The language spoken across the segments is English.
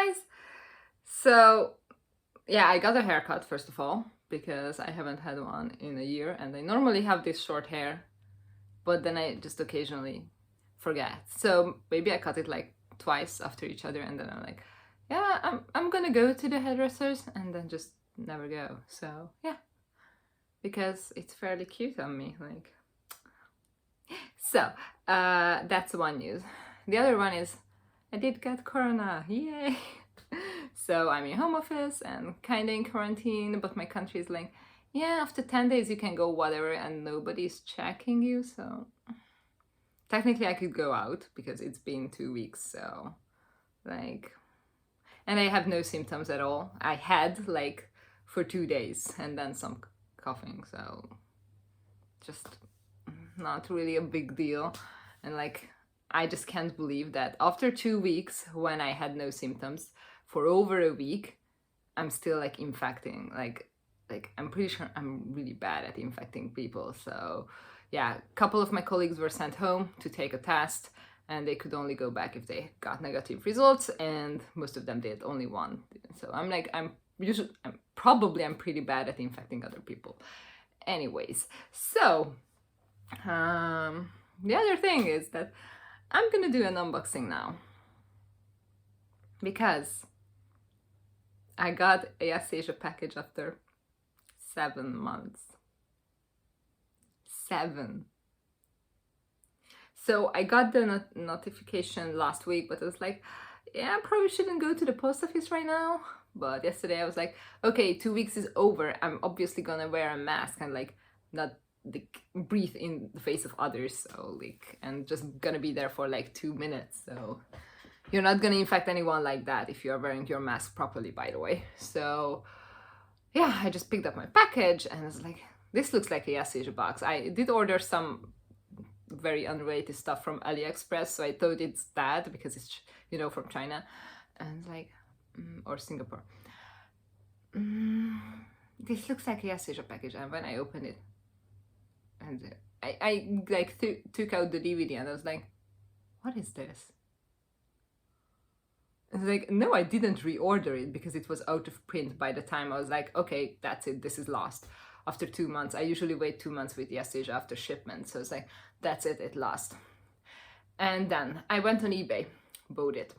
guys! So, yeah, I got a haircut first of all because I haven't had one in a year and I normally have this short hair, but then I just occasionally forget. So maybe I cut it like twice after each other and then I'm like, yeah, I'm gonna go to the hairdressers and then just never go. So, yeah, because it's fairly cute on me. So, that's one news. The other one is I did get corona, yay! So I'm in home office and kinda in quarantine, but my country is like, yeah, after 10 days you can go whatever and nobody's checking you, so technically I could go out because it's been 2 weeks, so like, and I have no symptoms at all. I had like for 2 days and then some coughing, so just not really a big deal. And like, I just can't believe that after 2 weeks when I had no symptoms for over a week, I'm still like infecting. Like I'm pretty sure I'm really bad at infecting people. So yeah, a couple of my colleagues were sent home to take a test and they could only go back if they got negative results, and most of them did, only one. So I'm like, I'm pretty bad at infecting other people. Anyways, so the other thing is that I'm gonna do an unboxing now because I got a Yes Asia package after 7 months. 7. So I got the notification last week, but I was like, yeah, I probably shouldn't go to the post office right now. But yesterday I was like, okay, 2 weeks is over. I'm obviously gonna wear a mask and like not like breathe in the face of others, so like, and just gonna be there for like 2 minutes. So you're not gonna infect anyone like that if you're wearing your mask properly, by the way. So yeah, I just picked up my package and I was like, this looks like a Yes Asia box. I did order some very unrelated stuff from AliExpress, so I thought it's that because it's, you know, from China and like, or Singapore. This looks like a Yes Asia package, and when I opened it and I like took out the DVD and I was like, what is this? And I was like, no, I didn't reorder it because it was out of print by the time I was like, okay, that's it, this is lost. After 2 months, I usually wait 2 months with Yes Asia after shipment, so it's like, that's it, it lost. And then I went on eBay, bought it.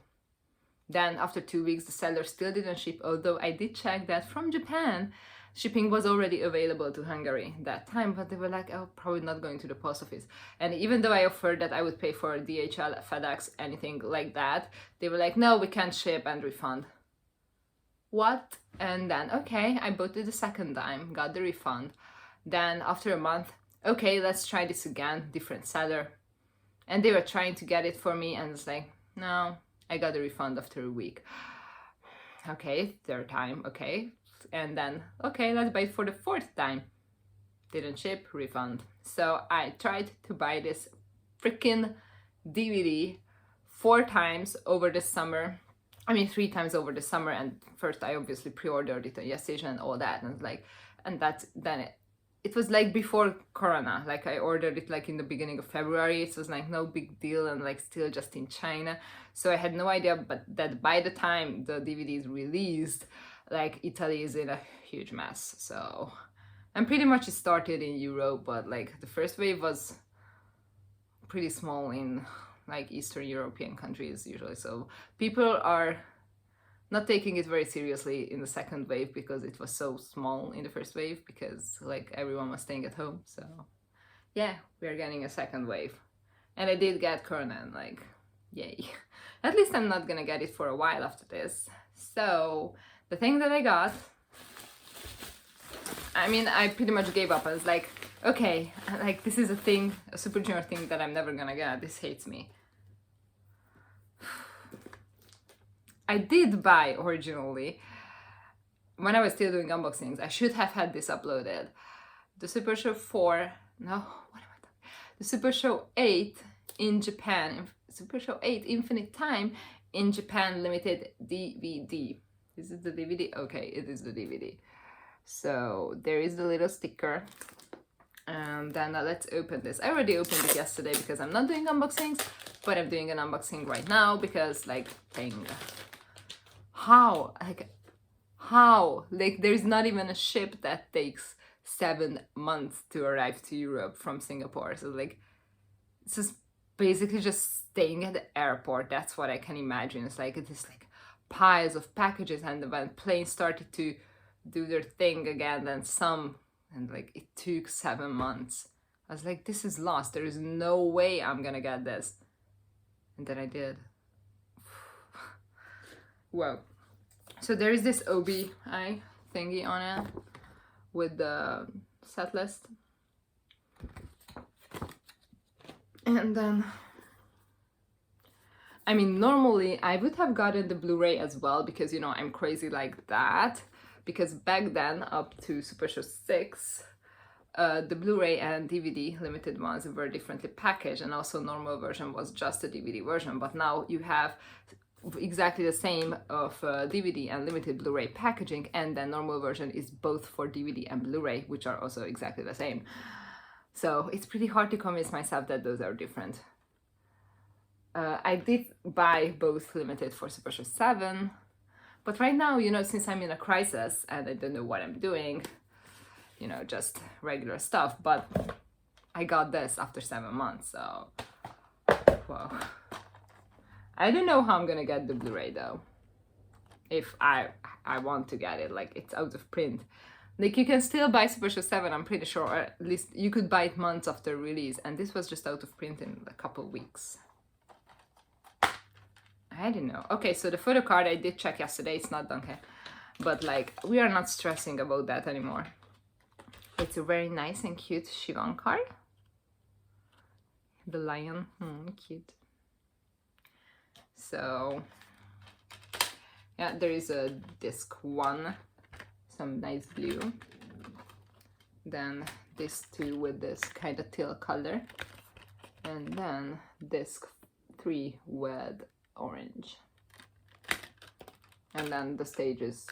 Then after 2 weeks, the seller still didn't ship, although I did check that from Japan, shipping was already available to Hungary that time, but they were like, oh, probably not going to the post office. And even though I offered that I would pay for DHL, FedEx, anything like that, they were like, no, we can't ship and refund. What? And then, okay, I bought it the second time, got the refund. Then after a month, okay, let's try this again, different seller. And they were trying to get it for me and it's like, no, I got a refund after a week. Okay, third time, okay. And then, okay, let's buy it for the fourth time. Didn't ship, refund. So I tried to buy this freaking DVD 4 times over the summer. I mean, 3 times over the summer, and first I obviously pre-ordered it on Yes Asia and all that, and it's like, and that's then it was like before Corona. Like I ordered it like in the beginning of February. It was like no big deal and like still just in China. So I had no idea, but that by the time the DVD is released, like Italy is in a huge mess. So, and pretty much it started in Europe, but like the first wave was pretty small in like Eastern European countries usually. So people are not taking it very seriously in the second wave because it was so small in the first wave because like everyone was staying at home. So yeah, we're getting a second wave. And I did get corona and like, yay. At least I'm not gonna get it for a while after this. So the thing that I got, I mean, I pretty much gave up. I was like, okay, like this is a thing, a Super Junior thing that I'm never gonna get. This hates me. I did buy originally, when I was still doing unboxings, I should have had this uploaded. The Super Show 4, no, what am I talking? The Super Show 8 in Japan, Super Show 8 Infinite Time in Japan limited DVD. Is it the DVD? Okay, it is the DVD. So there is the little sticker. And then let's open this. I already opened it yesterday because I'm not doing unboxings, but I'm doing an unboxing right now because like paying how? Like there's not even a ship that takes 7 months to arrive to Europe from Singapore. So like it's just basically just staying at the airport. That's what I can imagine. It's like this like piles of packages, and when planes started to do their thing again, then and like it took 7 months. I was like, this is lost. There is no way I'm gonna get this. And then I did. Well, so there is this OBI thingy on it with the set list. And then, I mean, normally I would have gotten the Blu-ray as well because, you know, I'm crazy like that. Because back then, up to Super Show 6, the Blu-ray and DVD limited ones were differently packaged, and also normal version was just a DVD version. But now you have exactly the same of DVD and limited Blu-ray packaging, and the normal version is both for DVD and Blu-ray, which are also exactly the same. So it's pretty hard to convince myself that those are different. I did buy both limited for Super Show 7, but right now, you know, since I'm in a crisis and I don't know what I'm doing, you know, just regular stuff, but I got this after 7 months, so, well, I don't know how I'm gonna get the Blu-ray though, if I want to get it, like it's out of print. Like you can still buy Super Show 7, I'm pretty sure, or at least you could buy it months after release, and this was just out of print in a couple of weeks. I don't know. Okay, so the photo card I did check yesterday, it's not Donkey, but like we are not stressing about that anymore. It's a very nice and cute Shivan card. The lion, cute. So yeah, there is a disc 1, some nice blue. Then disc 2 with this kind of teal color. And then disc 3 with orange. And then the stages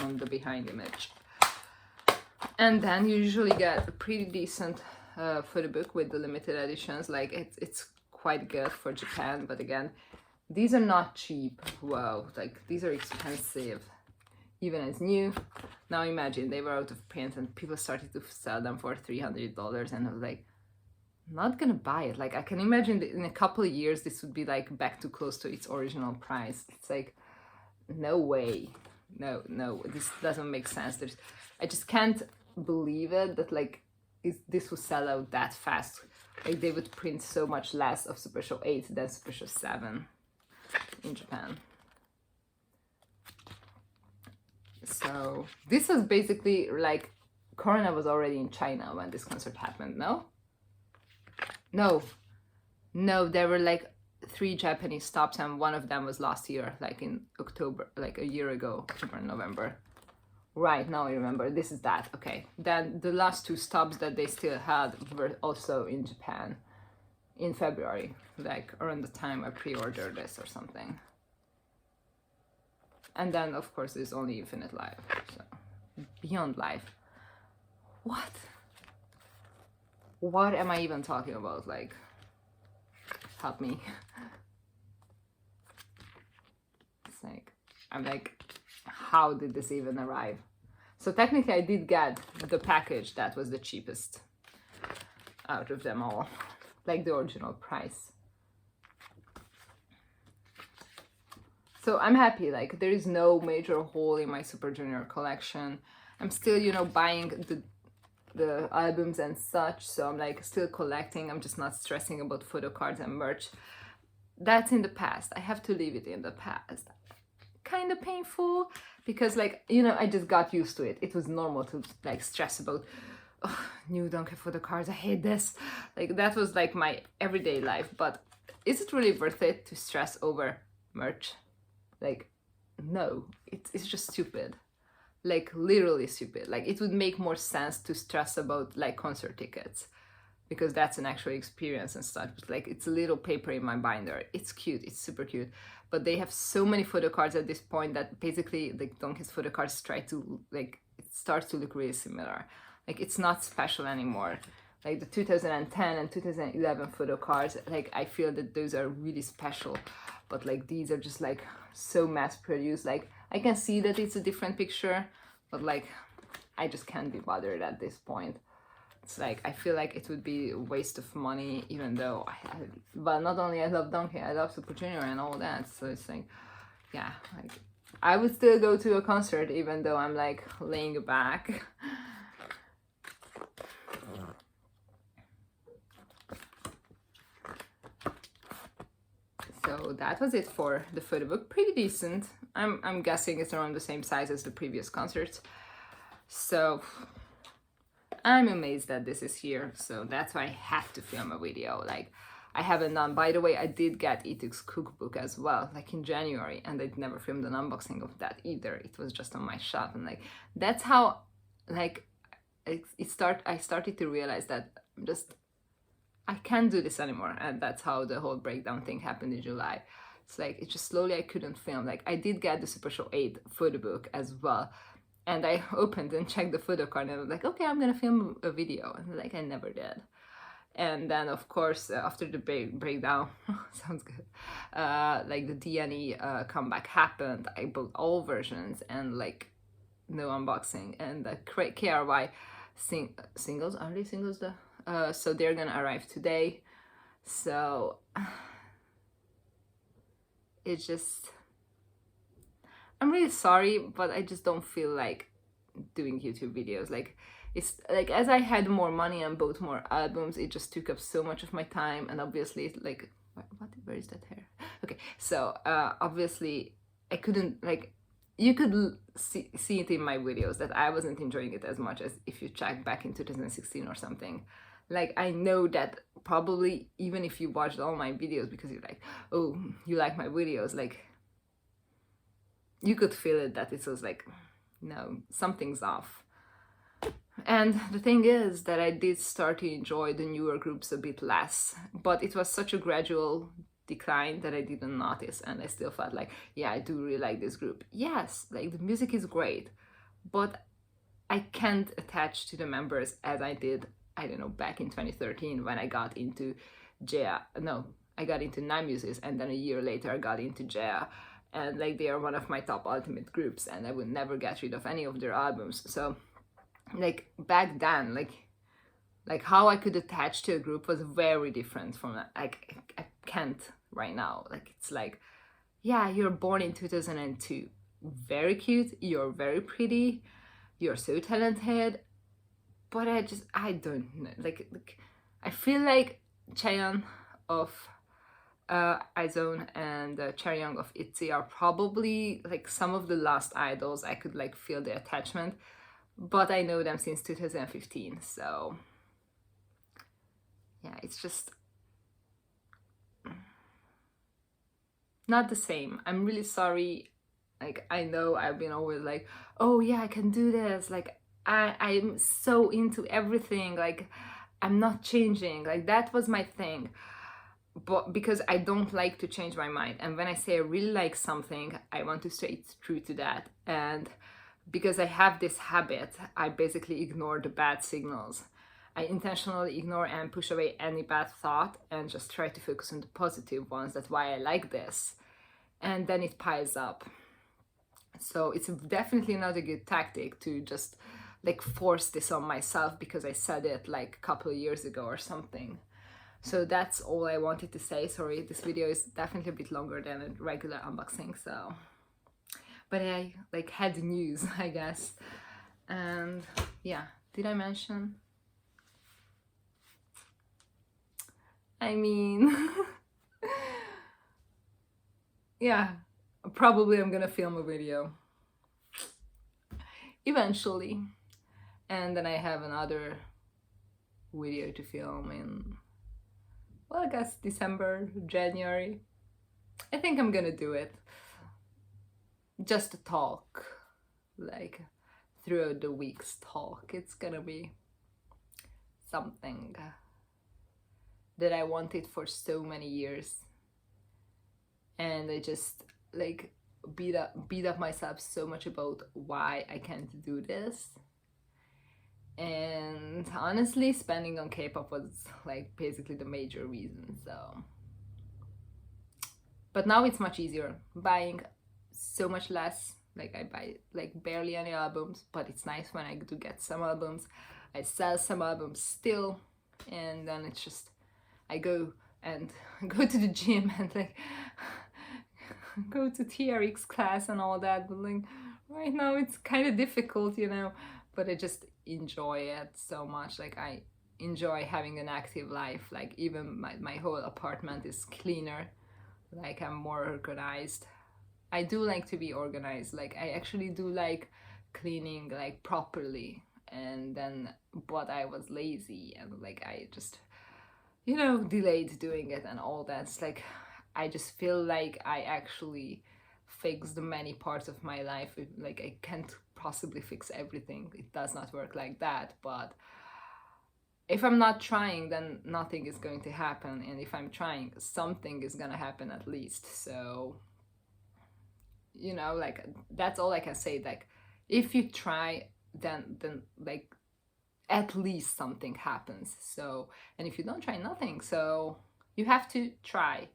on the behind image. And then you usually get a pretty decent photo book with the limited editions. Like it's quite good for Japan, but again, these are not cheap. Wow, like these are expensive, even as new. Now imagine they were out of print and people started to sell them for $300, and I was like, not gonna buy it. Like I can imagine that in a couple of years this would be like back to close to its original price. It's like, no way, no, this doesn't make sense. I just can't believe it that like this would sell out that fast. Like they would print so much less of Super Show 8 than Super Show 7 in Japan. So this was basically like Corona was already in China when this concert happened. No, there were like 3 Japanese stops, and one of them was last year, like in October, like a year ago, October, November. Right, now I remember, this is that, okay. Then the last 2 stops that they still had were also in Japan in February, like around the time I pre-ordered this or something. And then of course there's only Infinite Live, so Beyond Live. What am I even talking about? Like, help me. It's like, I'm like, how did this even arrive? So technically I did get the package that was the cheapest out of them all, like the original price. So I'm happy, like there is no major hole in my Super Junior collection. I'm still, you know, buying the albums and such, so I'm like still collecting. I'm just not stressing about photo cards and merch. That's in the past. I have to leave it in the past. Kind of painful because, like, you know, I just got used to it. It was normal to like stress about, oh, new Donkey photo cards, I hate this. Like that was like my everyday life. But is it really worth it to stress over merch? Like, no, it's just stupid. Like literally stupid. Like it would make more sense to stress about like concert tickets, because that's an actual experience and stuff. But like it's a little paper in my binder. It's cute, it's super cute, but they have so many photo cards at this point that basically like Donkey's photo cards try to like, it starts to look really similar. Like it's not special anymore. like the 2010 and 2011 photo cards, like I feel that those are really special, but like these are just like so mass produced. Like I can see that it's a different picture, but like I just can't be bothered at this point. It's like I feel like it would be a waste of money, even though but not only I love Donkey, I love Super Junior and all that, so it's like, yeah, like I would still go to a concert even though I'm like laying back. So that was it for the photo book. Pretty decent. I'm guessing it's around the same size as the previous concerts. So I'm amazed that this is here. So that's why I have to film a video. Like I haven't done. By the way, I did get Etuk's cookbook as well, like in January, and I'd never filmed an unboxing of that either. It was just on my shelf, and like that's how, like, I started to realize that I can't do this anymore, and that's how the whole breakdown thing happened in July. It's like it just slowly I couldn't film. Like I did get the Super Show 8 photo book as well, and I opened and checked the photo card, and I was like, okay, I'm gonna film a video, and like I never did. And then of course after the breakdown sounds good, like the DNE comeback happened. I bought all versions and like no unboxing, and the KRY singles, are they singles? So they're gonna arrive today. So it's just, I'm really sorry, but I just don't feel like doing YouTube videos. Like it's like as I had more money and bought more albums, it just took up so much of my time, and obviously like where is that hair? Okay, so obviously I couldn't, like, you could see it in my videos that I wasn't enjoying it as much as if you check back in 2016 or something. Like I know that probably even if you watched all my videos because you're like, oh, you like my videos, like you could feel it that it was like, no, something's off. And the thing is that I did start to enjoy the newer groups a bit less, but it was such a gradual decline that I didn't notice, and I still felt like, yeah, I do really like this group. Yes, like the music is great, but I can't attach to the members as I did, I don't know, back in 2013 when I got into I got into Nine Muses, and then a year later I got into Jaya, and like they are one of my top ultimate groups, and I would never get rid of any of their albums. So like back then, like how I could attach to a group was very different from like I can't right now. Like it's like, yeah, you're born in 2002, very cute, you're very pretty, you're so talented, but I don't know, like I feel like Chaeyoung of IZ*ONE and Chaeryeong of ITZY are probably like some of the last idols I could like feel the attachment, but I know them since 2015, so yeah, it's just not the same. I'm really sorry. Like I know I've been always like, oh yeah, I can do this, like I'm so into everything, like I'm not changing, like that was my thing. But because I don't like to change my mind, and when I say I really like something, I want to stay true to that. And because I have this habit, I basically ignore the bad signals. I intentionally ignore and push away any bad thought and just try to focus on the positive ones. That's why I like this. And then it piles up. So it's definitely not a good tactic to just like force this on myself because I said it like a couple of years ago or something. So that's all I wanted to say. Sorry, this video is definitely a bit longer than a regular unboxing, so. But I like had news, I guess. And yeah, did I mention? I mean, yeah, probably I'm gonna film a video eventually. And then I have another video to film in, well, I guess December, January. I think I'm gonna do it. Just to talk, like throughout the week's talk. It's gonna be something that I wanted for so many years. And I just like beat up myself so much about why I can't do this. And honestly, spending on K-pop was like basically the major reason. So, but now it's much easier buying so much less. Like I buy like barely any albums, but it's nice when I do get some albums. I sell some albums still, and then it's just I go and go to the gym and like go to TRX class and all that. But like right now it's kind of difficult, you know. But I just enjoy it so much. Like I enjoy having an active life. Like even my whole apartment is cleaner. Like I'm more organized. I do like to be organized. Like I actually do like cleaning like properly. And then, but I was lazy and like I just, you know, delayed doing it and all that. It's like I just feel like I actually fixed many parts of my life. Like I can't possibly fix everything. It does not work like that. But if I'm not trying, then nothing is going to happen. And if I'm trying, something is gonna happen at least. So, you know, like that's all I can say. Like if you try, then like at least something happens. So, and if you don't try, nothing. So you have to try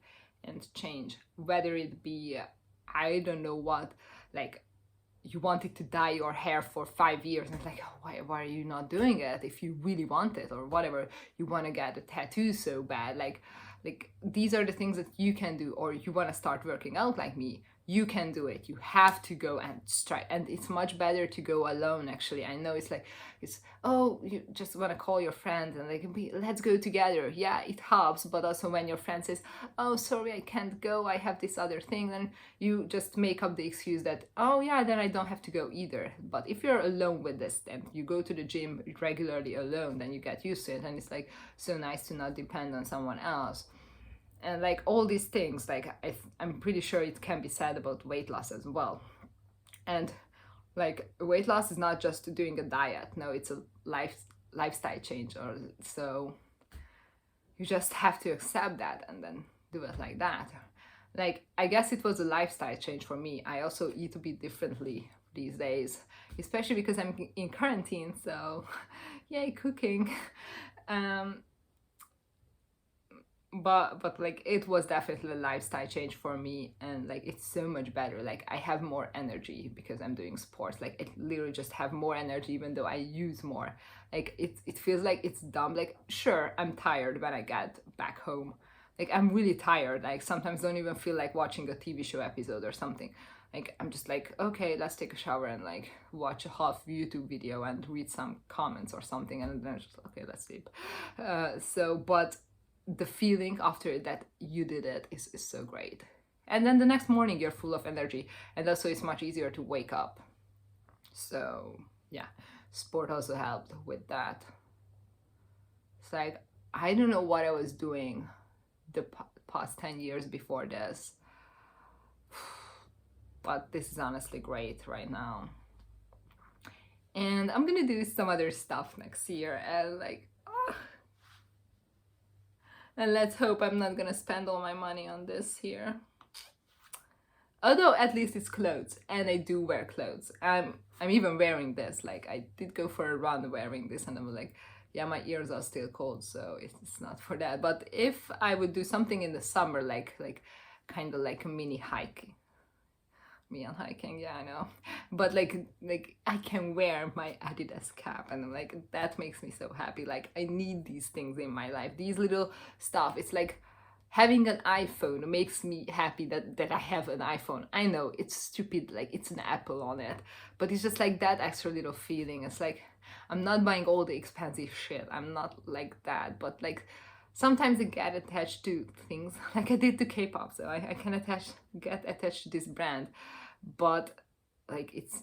and change, whether it be I don't know what, like you wanted to dye your hair for 5 years and it's like, oh, why are you not doing it if you really want it, or whatever, you want to get a tattoo so bad, like these are the things that you can do. Or you want to start working out like me, you can do it. You have to go and try. And it's much better to go alone. Actually, I know it's like it's, oh, you just want to call your friend and they can be, let's go together. Yeah, it helps. But also when your friend says, oh, sorry, I can't go, I have this other thing, then you just make up the excuse that, oh yeah, then I don't have to go either. But if you're alone with this and you go to the gym regularly alone, then you get used to it, and it's like so nice to not depend on someone else. And like all these things, like I'm pretty sure it can be said about weight loss as well. And like weight loss is not just doing a diet, no, it's a lifestyle change. Or so you just have to accept that and then do it like that. Like I guess it was a lifestyle change for me. I also eat a bit differently these days, especially because I'm in quarantine, so yay, cooking. um but like it was definitely a lifestyle change for me, and like it's so much better. Like I have more energy because I'm doing sports. Like it literally just have more energy even though I use more. Like it feels like it's dumb. Like sure, I'm tired when I get back home. Like I'm really tired. Like sometimes don't even feel like watching a TV show episode or something. Like I'm just like, okay, let's take a shower and like watch a half YouTube video and read some comments or something, and then just okay, let's sleep. So but the feeling after that you did it is so great. And then the next morning you're full of energy, and also it's much easier to wake up. So yeah, sport also helped with that. It's like I don't know what I was doing the past 10 years before this, but this is honestly great right now. And I'm gonna do some other stuff next year, and like and let's hope I'm not gonna spend all my money on this here. Although at least it's clothes, and I do wear clothes. I'm even wearing this. Like I did go for a run wearing this, and I'm like, yeah, my ears are still cold, so it's not for that. But if I would do something in the summer, like kind of like a mini hike, me and hiking, yeah, I know. But like I can wear my Adidas cap, and I'm like, that makes me so happy. Like I need these things in my life. These little stuff. It's like having an iPhone makes me happy that I have an iPhone. I know it's stupid, like it's an Apple on it, but it's just like that extra little feeling. It's like I'm not buying all the expensive shit. I'm not like that, but like sometimes I get attached to things like I did to K-pop, so I can get attached to this brand. But like it's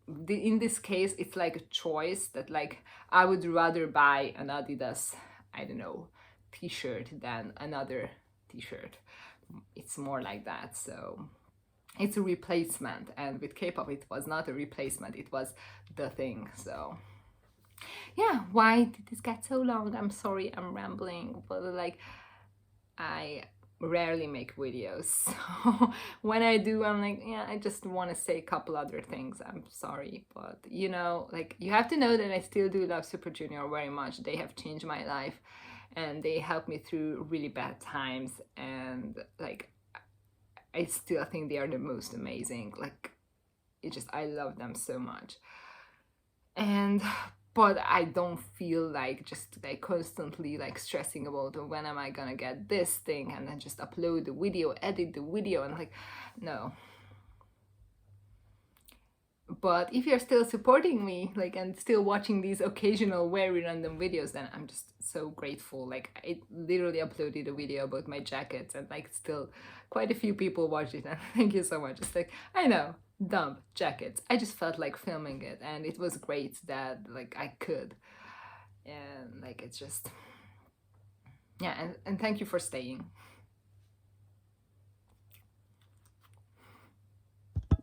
in this case it's like a choice that like I would rather buy an Adidas, I don't know, t-shirt than another t-shirt. It's more like that. So it's a replacement, and with K-pop it was not a replacement, it was the thing. So yeah, why did this get so long? I'm sorry, I'm rambling, but like I rarely make videos. So when I do, I'm like, yeah, I just want to say a couple other things. I'm sorry, but you know, like you have to know that I still do love Super Junior very much. They have changed my life and they helped me through really bad times, and like I still think they are the most amazing. Like it just, I love them so much. And but I don't feel like just like constantly like stressing about when am I gonna get this thing and then just upload the video, edit the video, and like, no. But if you're still supporting me, like, and still watching these occasional very random videos, then I'm just so grateful. Like I literally uploaded a video about my jackets and like still quite a few people watched it, and thank you so much. It's like, I know, dumb jackets, I just felt like filming it and it was great that like I could. And like it's just, yeah, and thank you for staying.